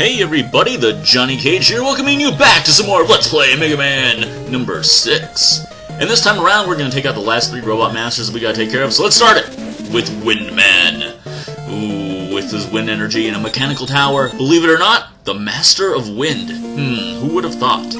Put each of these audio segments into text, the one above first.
Hey everybody, the Johnny Cage here, welcoming you back to some more Let's Play Mega Man number 6. And this time around, we're going to take out the last 3 Robot Masters that we got to take care of, so let's start it with Windman. Ooh, with his wind energy and a mechanical tower, believe it or not, the Master of Wind. Who would have thought?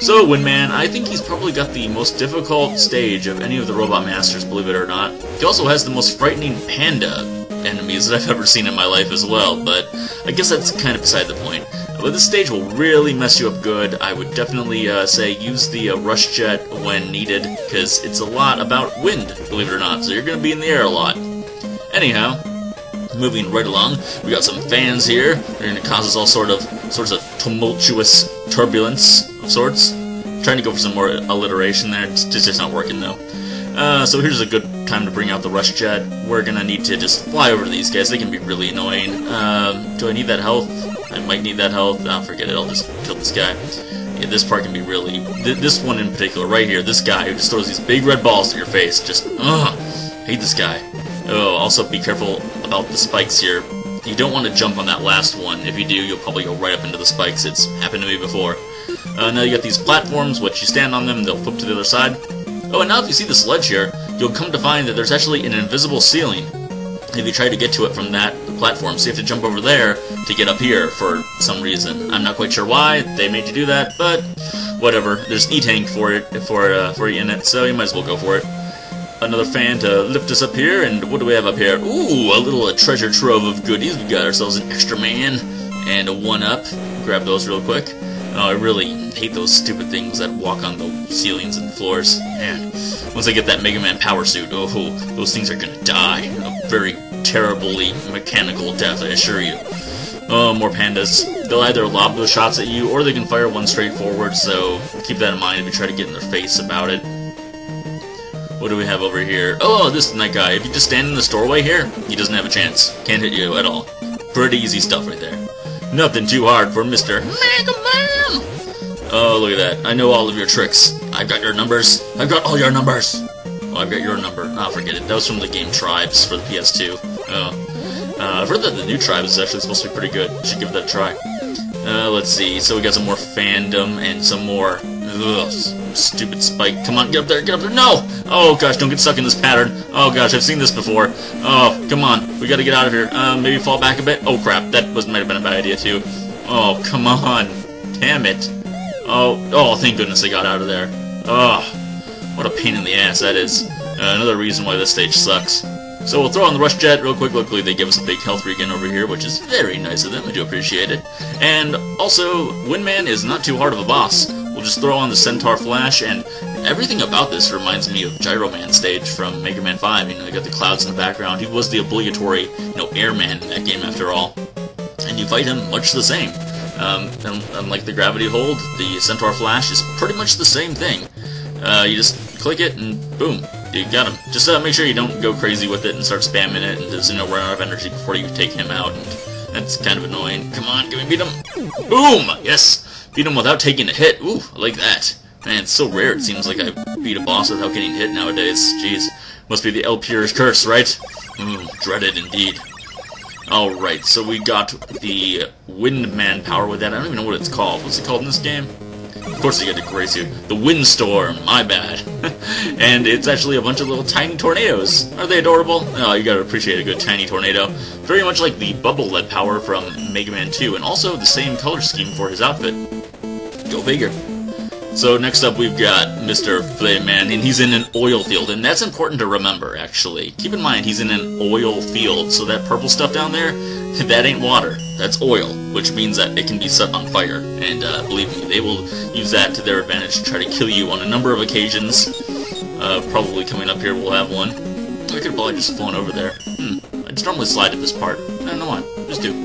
So, Windman, I think he's probably got the most difficult stage of any of the Robot Masters, believe it or not. He also has the most frightening panda enemies that I've ever seen in my life as well, but I guess that's kind of beside the point. But this stage will really mess you up good. I would definitely say use the rush jet when needed, because it's a lot about wind, believe it or not, so you're going to be in the air a lot. Anyhow, moving right along, we got some fans here. They're going to cause us all sorts of tumultuous turbulence of sorts. Trying to go for some more alliteration there, it's just not working though. So here's a good time to bring out the rush jet. We're gonna need to just fly over to these guys. They can be really annoying. Do I need that health? I might need that health. Oh, forget it. I'll just kill this guy. Yeah, this part can be really... This one in particular, right here. This guy who just throws these big red balls at your face. Just, hate this guy. Oh, also be careful about the spikes here. You don't want to jump on that last one. If you do, you'll probably go right up into the spikes. It's happened to me before. Now you got these platforms, which you stand on them, they'll flip to the other side. Oh, and now if you see the sledge here, you'll come to find that there's actually an invisible ceiling if you try to get to it from that platform. So you have to jump over there to get up here for some reason. I'm not quite sure why they made you do that, but whatever. There's an E-tank for you in it, so you might as well go for it. Another fan to lift us up here, and what do we have up here? Ooh, a little treasure trove of goodies. We got ourselves an extra man and a 1-up. Grab those real quick. Oh, I really hate those stupid things that walk on the ceilings and floors. Man, once I get that Mega Man power suit, oh, those things are gonna die. A very terribly mechanical death, I assure you. Oh, more pandas. They'll either lob those shots at you, or they can fire one straight forward, so keep that in mind if you try to get in their face about it. What do we have over here? Oh, this night guy. If you just stand in this doorway here, he doesn't have a chance. Can't hit you at all. Pretty easy stuff right there. Nothing too hard for Mr. Mega Man! Oh, look at that. I know all of your tricks. I've got your numbers. I've got all your numbers. Oh, I've got your number. Oh, forget it. That was from the game Tribes for the PS2. Oh. I've heard that the new Tribes is actually supposed to be pretty good. Should give that a try. Let's see. So we got some more fandom and some more... Ugh, stupid spike. Come on, get up there, get up there. No! Oh, gosh, don't get stuck in this pattern. Oh, gosh, I've seen this before. Oh, come on. We gotta get out of here. Maybe fall back a bit. Oh, crap. That might have been a bad idea, too. Oh, come on. Damn it. Oh, thank goodness I got out of there. Oh, what a pain in the ass that is. Another reason why this stage sucks. So we'll throw on the rush jet real quick. Luckily, they give us a big health regen over here, which is very nice of them. I do appreciate it. And also, Windman is not too hard of a boss. We'll just throw on the Centaur Flash, and everything about this reminds me of Gyro Man stage from Mega Man 5. You know, you got the clouds in the background. He was the obligatory, airman in that game after all. And you fight him much the same. Unlike the Gravity Hold, the Centaur Flash is pretty much the same thing. You just click it, and boom, you got him. Just make sure you don't go crazy with it and start spamming it, and just, run out of energy before you take him out. And that's kind of annoying. Come on, can we beat him? Boom! Yes! Beat him without taking a hit. Ooh, I like that. Man, it's so rare it seems like I beat a boss without getting hit nowadays. Jeez. Must be the El Pure's curse, right? Dreaded indeed. Alright, so we got the Windman power with that. I don't even know what it's called. What's it called in this game? Of course you got to grace you. The Windstorm, my bad. And it's actually a bunch of little tiny tornadoes. Are they adorable? Oh, you gotta appreciate a good tiny tornado. Very much like the bubble-led power from Mega Man 2, and also the same color scheme for his outfit. Go figure. So next up we've got Mr. Flamen, and he's in an oil field, and that's important to remember, actually. Keep in mind, he's in an oil field, so that purple stuff down there, that ain't water, that's oil, which means that it can be set on fire, and believe me, they will use that to their advantage to try to kill you on a number of occasions. Probably coming up here we'll have one. I could have probably just flown over there. I just normally slide at this part. I don't know why, just do.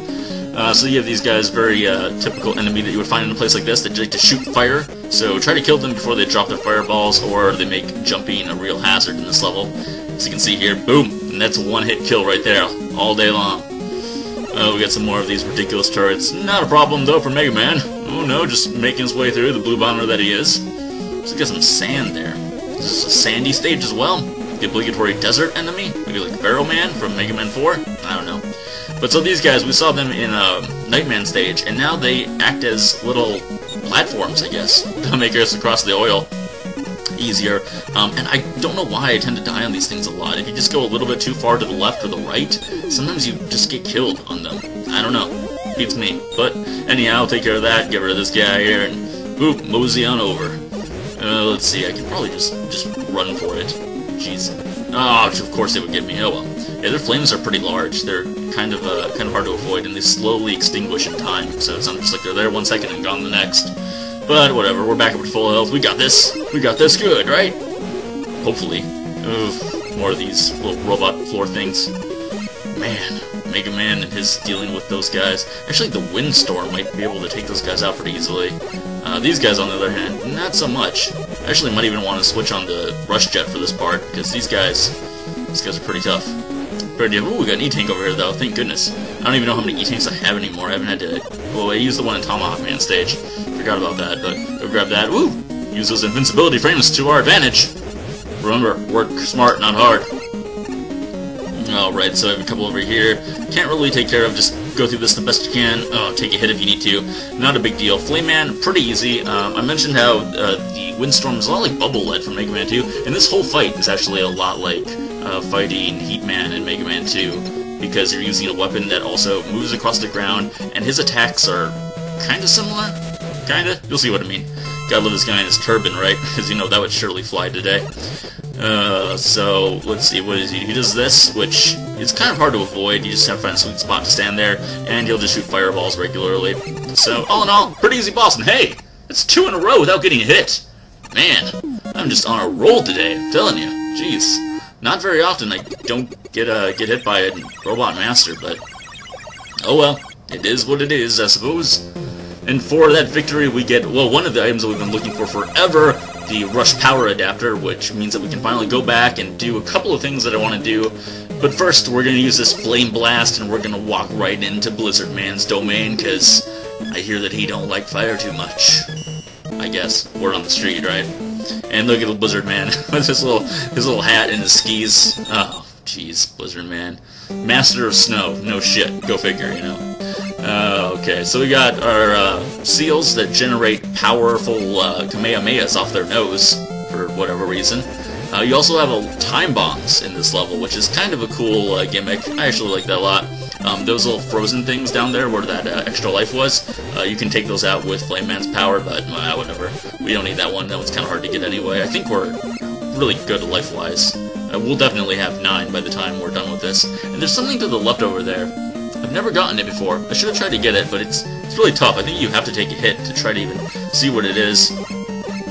So you have these guys, very typical enemy that you would find in a place like this that like to shoot fire. So try to kill them before they drop their fireballs, or they make jumping a real hazard in this level. As you can see here, boom, and that's a one-hit kill right there, all day long. We got some more of these ridiculous turrets. Not a problem though for Mega Man. Oh no, just making his way through, the blue bomber that he is. So got some sand there. Is this a sandy stage as well? The obligatory desert enemy? Maybe like Barrel Man from Mega Man 4? I don't know. But so these guys, we saw them in a Nightman stage, and now they act as little platforms, I guess, to make us across the oil easier. And I don't know why I tend to die on these things a lot. If you just go a little bit too far to the left or the right, sometimes you just get killed on them. I don't know. Beats me. But anyhow, I'll take care of that, get rid of this guy here, and boop, mosey on over. Let's see, I could probably just run for it. Jeez. Oh, of course they would get me. Oh well. Yeah, their flames are pretty large. They're kind of hard to avoid, and they slowly extinguish in time. So it's not just like they're there 1 second and gone the next. But whatever, we're back up to full health. We got this. We got this good, right? Hopefully. Oof, more of these little robot floor things. Man, Mega Man and his dealing with those guys. Actually, the Windstorm might be able to take those guys out pretty easily. These guys, on the other hand, not so much. Actually, might even want to switch on the Rush Jet for this part, because these guys are pretty tough. Ooh, we got an E-Tank over here, though. Thank goodness. I don't even know how many E-Tanks I have anymore. I haven't had to... Well, I used the one in Tomahawk Man stage. Forgot about that, but go grab that. Woo! Use those invincibility frames to our advantage. Remember, work smart, not hard. Alright, so I have a couple over here. Can't really take care of, just go through this the best you can. Oh, take a hit if you need to. Not a big deal. Flamen, pretty easy. I mentioned how the Windstorm is a lot like Bubble Lead from Mega Man 2, and this whole fight is actually a lot like fighting Heatman in Mega Man 2, because you're using a weapon that also moves across the ground, and his attacks are kinda similar. Kinda? You'll see what I mean. Gotta love this guy in his turban, right? Because, you know, that would surely fly today. So, let's see, what is he? He does this, which is kind of hard to avoid. You just have to find a sweet spot to stand there, and he'll just shoot fireballs regularly. So, all in all, pretty easy boss, and hey! That's 2 in a row without getting hit! Man, I'm just on a roll today, I'm telling you. Jeez. Not very often I don't get hit by a Robot Master, but oh well, it is what it is, I suppose. And for that victory we get, well, one of the items that we've been looking for forever, the Rush Power Adapter, which means that we can finally go back and do a couple of things that I want to do. But first, we're going to use this Flame Blast, and we're going to walk right into Blizzard Man's domain, because I hear that he don't like fire too much. I guess. Word on the street, right? And look at the Blizzard Man with his little hat and his skis. Oh, jeez, Blizzard Man. Master of Snow. No shit. Go figure, you know. Okay, so we got our seals that generate powerful Kamehamehas off their nose, for whatever reason. You also have time bombs in this level, which is kind of a cool gimmick. I actually like that a lot. Those little frozen things down there where that extra life was, you can take those out with Flame Man's power, but whatever. We don't need that one. That one's kind of hard to get anyway. I think we're really good life-wise. We'll definitely have 9 by the time we're done with this. And there's something to the left over there. I've never gotten it before. I should have tried to get it, but it's really tough. I think you have to take a hit to try to even see what it is.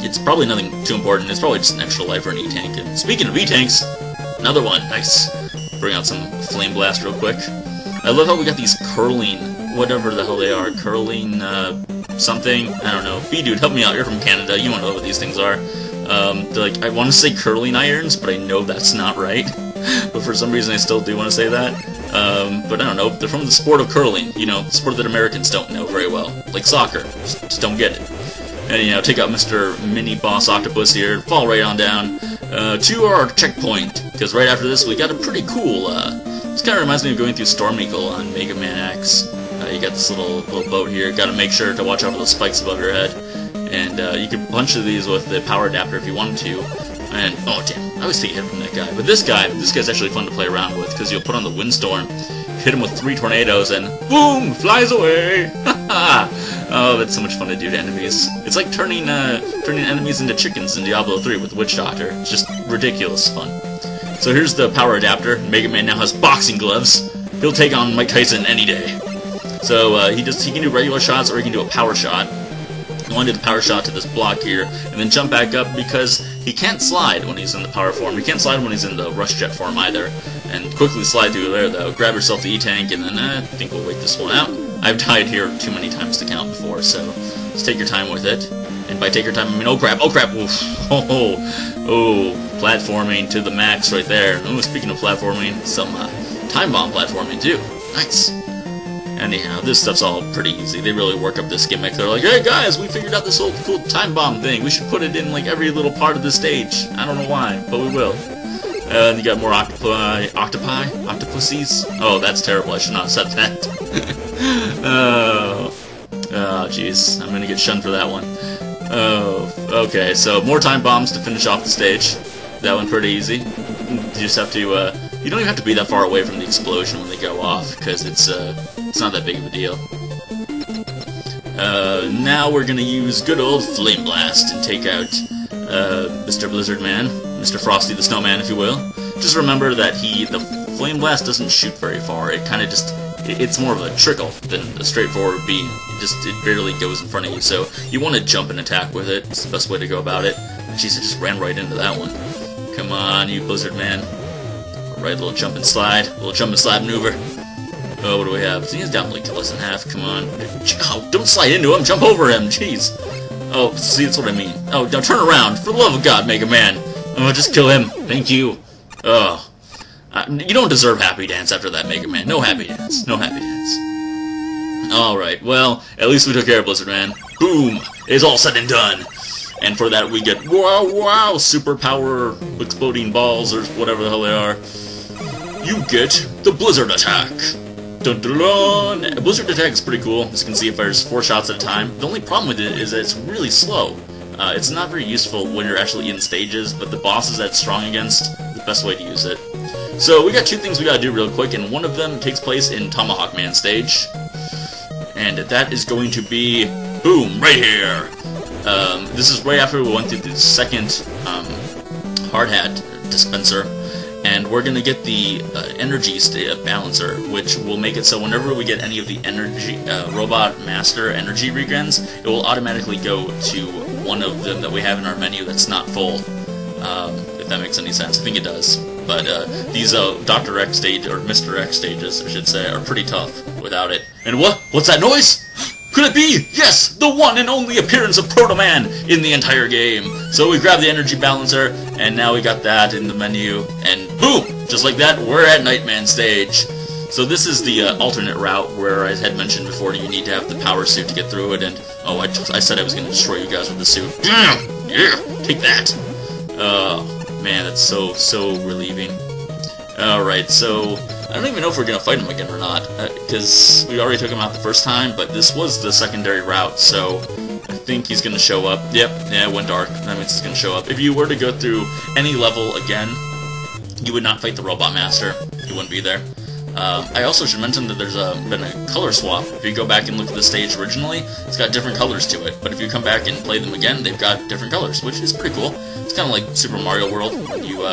It's probably nothing too important. It's probably just an extra life or an E-Tank. And speaking of E-Tanks, another one. Nice. Bring out some Flame Blast real quick. I love how we got these curling, whatever the hell they are, curling, something, I don't know. B-Dude, help me out, you're from Canada, you want to know what these things are. Like, I want to say curling irons, but I know that's not right. But for some reason I still do want to say that. But I don't know, they're from the sport of curling, you know, the sport that Americans don't know very well. Like soccer, just don't get it. And, you know, take out Mr. Mini-Boss Octopus here, fall right on down to our checkpoint, because right after this we got a pretty cool, this kind of reminds me of going through Storm Eagle on Mega Man X. You got this little boat here, gotta make sure to watch out for those spikes above your head. And you can punch through these with the power adapter if you wanted to. And, oh damn, I always take a hit from that guy. But this guy's actually fun to play around with, because you'll put on the Windstorm, hit him with 3 tornadoes, and boom, flies away! Oh, that's so much fun to do to enemies. It's like turning enemies into chickens in Diablo 3 with Witch Doctor. It's just ridiculous fun. So here's the power adapter. Mega Man now has boxing gloves. He'll take on Mike Tyson any day. So he can do regular shots, or he can do a power shot. You want to do the power shot to this block here, and then jump back up, because he can't slide when he's in the power form. He can't slide when he's in the Rush Jet form either. And quickly slide through there, though. Grab yourself the E-Tank, and then I think we'll wait this one out. I've died here too many times to count before, so just take your time with it. And by take your time, I mean, oh crap, oof. Oh, platforming to the max right there. Oh, speaking of platforming, some time bomb platforming too. Nice. Anyhow, this stuff's all pretty easy. They really work up this gimmick. They're like, hey guys, we figured out this whole cool time bomb thing. We should put it in like every little part of the stage. I don't know why, but we will. And you got more octopussies? Oh, that's terrible. I should not have said that. Oh, jeez. I'm gonna get shunned for that one. Oh, okay. So more time bombs to finish off the stage. That one pretty easy. You just have to. You don't even have to be that far away from the explosion when they go off, because it's not that big of a deal. Now we're gonna use good old Flame Blast and take out Mr. Blizzard Man, Mr. Frosty the Snowman, if you will. Just remember that the Flame Blast doesn't shoot very far. It kind of just, it's more of a trickle than a straightforward beam. It barely goes in front of you, so you want to jump and attack with it. It's the best way to go about it. Jeez, I just ran right into that one. Come on, you Blizzard Man. Right, little jump and slide, little jump and slide maneuver. Oh, what do we have? He's definitely less than half. Come on. Oh, don't slide into him. Jump over him. Jeez. Oh, see, that's what I mean. Oh, now turn around. For the love of God, Mega Man. Oh, just kill him. Thank you. Oh. You don't deserve Happy Dance after that, Mega Man. No Happy Dance. No Happy Dance. Alright, well, at least we took care of Blizzard Man. Boom. It's all said and done. And for that, we get, wow, superpower exploding balls, or whatever the hell they are. You get the Blizzard Attack. Dun dun dun! A Blizzard Attack is pretty cool. As you can see, it fires 4 shots at a time. The only problem with it is that it's really slow. It's not very useful when you're actually in stages, but the bosses that's strong against, the best way to use it. So we got 2 things we gotta do real quick, and one of them takes place in Tomahawk Man stage. And that is going to be, boom, right here! This is right after we went through the second hard hat dispenser. And we're going to get the energy balancer, which will make it so whenever we get any of the energy Robot Master energy regens, it will automatically go to one of them that we have in our menu that's not full. If that makes any sense. I think it does. But these Dr. X stage, or Mr. X stages, I should say, are pretty tough without it. And what's that noise? Could it be? Yes! The one and only appearance of Proto Man in the entire game! So we grabbed the energy balancer, and now we got that in the menu, and boom! Just like that, we're at Nightman stage. So this is the alternate route where I had mentioned before you need to have the power suit to get through it, and oh, I said I was going to destroy you guys with the suit. Yeah! Take that! Oh, man, that's so relieving. Alright, so I don't even know if we're going to fight him again or not, because we already took him out the first time, but this was the secondary route, so I think he's going to show up. Yep, yeah, it went dark. That means he's going to show up. If you were to go through any level again, you would not fight the Robot Master. He wouldn't be there. I also should mention that there's been a color swap. If you go back and look at the stage originally, it's got different colors to it, but if you come back and play them again, they've got different colors, which is pretty cool. It's kind of like Super Mario World, when you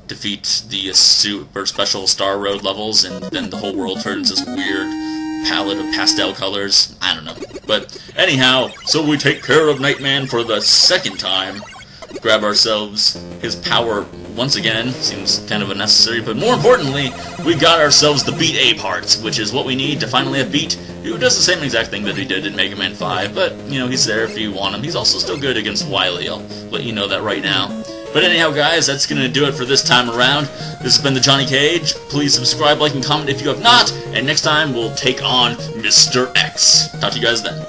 defeat the super special Star Road levels, and then the whole world turns this weird palette of pastel colors. I don't know. But anyhow, so we take care of Nightman for the second time. Grab ourselves his power once again. Seems kind of unnecessary, but more importantly, we got ourselves the Beat A parts, which is what we need to finally have Beat, who does the same exact thing that he did in Mega Man 5, but, you know, he's there if you want him. He's also still good against Wily. I'll let you know that right now. But anyhow, guys, that's going to do it for this time around. This has been the Johnny Cage. Please subscribe, like, and comment if you have not. And next time, we'll take on Mr. X. Talk to you guys then.